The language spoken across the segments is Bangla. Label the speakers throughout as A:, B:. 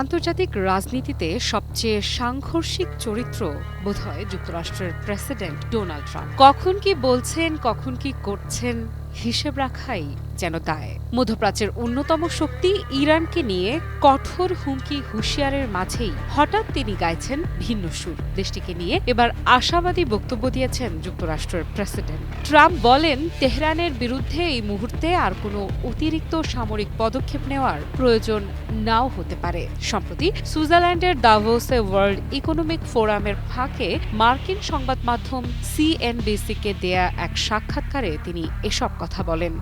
A: আন্তর্জাতিক রাজনীতিতে সবচেয়ে সাংঘর্ষিক চরিত্র বোধহয় যুক্তরাষ্ট্রের প্রেসিডেন্ট ডোনাল্ড ট্রাম্প। কখন কি বলছেন, কখন কি করছেন, হিসেব রাখাই যেন দায়। মধ্যপ্রাচ্যের অন্যতম শক্তি ইরানকে নিয়ে কঠোর হুমকি হুঁশিয়ারের মাঝেই হঠাৎ তিনি গাইছেন ভিন্ন সুর। দেশটিকে নিয়ে এবার আশাবাদী বক্তব্য দিয়েছেন যুক্তরাষ্ট্রের প্রেসিডেন্ট। ট্রাম্প বলেন, তেহরানের বিরুদ্ধে এই মুহূর্তে আর কোনো অতিরিক্ত সামরিক পদক্ষেপ নেওয়ার প্রয়োজন নাও হতে পারে। সম্প্রতি সুইজারল্যান্ডের দাভোসে ওয়ার্ল্ড ইকোনমিক ফোরামের ফাঁকে মার্কিন সংবাদ মাধ্যম সিএনবিসিকে দেয়া এক সাক্ষাৎকারে তিনি এসব কথা বলেন।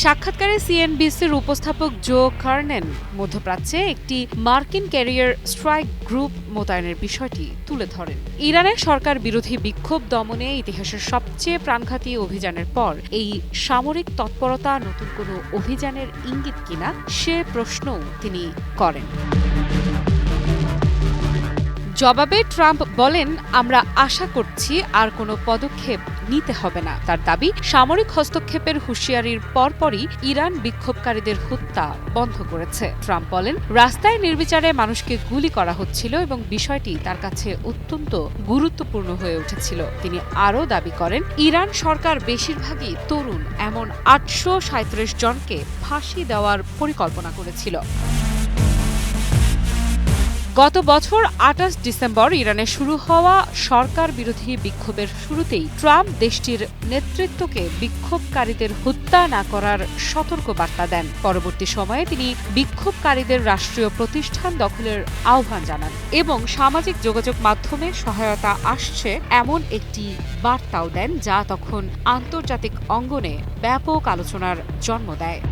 A: সাক্ষাৎকারে সিএনবিসির উপস্থাপক জো কার্নেন মধ্যপ্রাচ্যে একটি মার্কিন ক্যারিয়ার স্ট্রাইক গ্রুপ মোতায়েনের বিষয়টি তুলে ধরেন। ইরানের সরকার বিরোধী বিক্ষোভ দমনে ইতিহাসের সবচেয়ে প্রাণঘাতী অভিযানের পর এই সামরিক তৎপরতা নতুন কোনো অভিযানের ইঙ্গিত কিনা সে প্রশ্নও তিনি করেন। জবাবে ট্রাম্প বলেন, আমরা আশা করছি আর কোনো পদক্ষেপ নিতে হবে না। তার দাবি, সামরিক হস্তক্ষেপের হুঁশিয়ারির পরপরই ইরান বিক্ষোভকারীদের হত্যা বন্ধ করেছে। ট্রাম্প বলেন, রাস্তায় নির্বিচারে মানুষকে গুলি করা হচ্ছিল এবং বিষয়টি তার কাছে অত্যন্ত গুরুত্বপূর্ণ হয়ে উঠেছিল। তিনি আরও দাবি করেন, ইরান সরকার বেশিরভাগই তরুণ, এমন ৮৩৭ জনকে ফাঁসি দেওয়ার পরিকল্পনা করেছিল। গত বছর ২৮ ডিসেম্বর ইরানে শুরু হওয়া সরকার বিরোধী বিক্ষোভের শুরুতেই ট্রাম্প দেশটির নেতৃত্বকে বিক্ষোভকারীদের হত্যা না করার সতর্ক বার্তা দেন। পরবর্তী সময়ে তিনি বিক্ষোভকারীদের রাষ্ট্রীয় প্রতিষ্ঠান দখলের আহ্বান জানান এবং সামাজিক যোগাযোগ মাধ্যমে সহায়তা আসছে এমন একটি বার্তাও দেন, যা তখন আন্তর্জাতিক অঙ্গনে ব্যাপক আলোচনার জন্ম দেয়।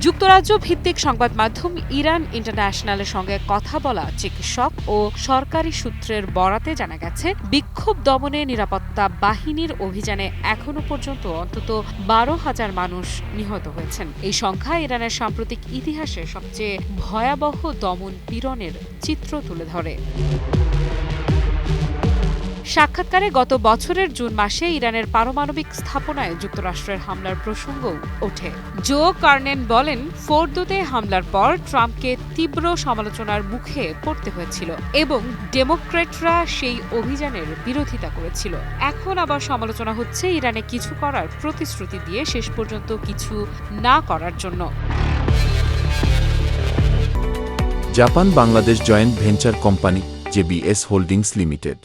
A: যুক্তরাজ্য ভিত্তিক সংবাদ মাধ্যম ইরান ইন্টারন্যাশনালের সঙ্গে কথা বলা চিকিৎসক ও সরকারি সূত্রের বরাতে জানা গেছে, বিক্ষোভ দমনে নিরাপত্তা বাহিনীর অভিযানে এখনো পর্যন্ত অন্তত ১২,০০০ মানুষ নিহত হয়েছেন। এই সংখ্যা ইরানের সাম্প্রতিক ইতিহাসে সবচেয়ে ভয়াবহ দমন পীড়নের চিত্র তুলে ধরে। সাক্ষাৎকারে গত বছরের জুন মাসে ইরানের পারমাণবিক স্থাপনায় যুক্তরাষ্ট্রের হামলার প্রসঙ্গও ওঠে। জো কার্নেন বলেন, ফোর্দোতে হামলার পর ট্রাম্পকে তীব্র সমালোচনার মুখে পড়তে হয়েছিল এবং ডেমোক্র্যাটরা সেই অভিযানের বিরোধিতা করেছিল। এখন আবার সমালোচনা হচ্ছে ইরানে কিছু করার প্রতিশ্রুতি দিয়ে শেষ পর্যন্ত কিছু না করার জন্য।
B: Japan Bangladesh joint venture company JBS holdings limited.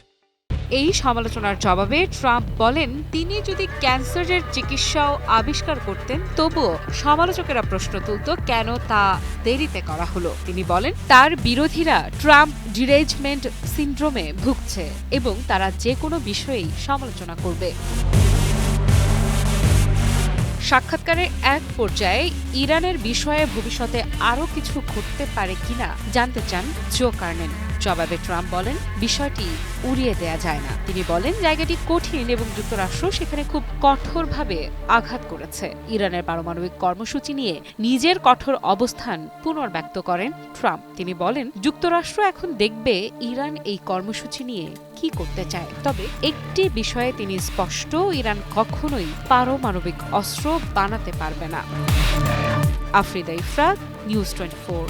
A: এই সমালোচনার জবাবে ট্রাম্প বলেন, তিনি যদি ক্যান্সারের চিকিৎসাও আবিষ্কার করতেন তবুও সমালোচকেরা প্রশ্ন তুলত কেন তা দেরিতে করা হলো। তিনি বলেন, তার বিরোধীরা ট্রাম্প ডিরেজমেন্ট সিন্ড্রোমে ভুগছে এবং তারা যে কোনো বিষয়েই সমালোচনা করবে। সাক্ষাৎকারে এক পর্যায়ে ইরানের বিষয়ে ভবিষ্যতে আরও কিছু ঘটতে পারে কিনা জানতে চান জো কার্নেন। জবাবে ট্রাম্প বলেন, বিষয়টি উড়িয়ে দেয়া যায় না। তিনি বলেন, জায়গাটি কঠিন এবং যুক্তরাষ্ট্র সেখানে খুব কঠোরভাবে আঘাত করেছে। ইরানের পারমাণবিক কর্মসূচি নিয়ে নিজের কঠোর অবস্থান পুনর্ব্যক্ত করেন ট্রাম্প। তিনি বলেন, যুক্তরাষ্ট্র এখন দেখবে ইরান এই কর্মসূচি নিয়ে কি করতে চায়। তবে একটি বিষয়ে তিনি স্পষ্ট, ইরান কখনোই পারমাণবিক অস্ত্র বানাতে পারবে না। আফরিদা ইফরাত, নিউজ 24।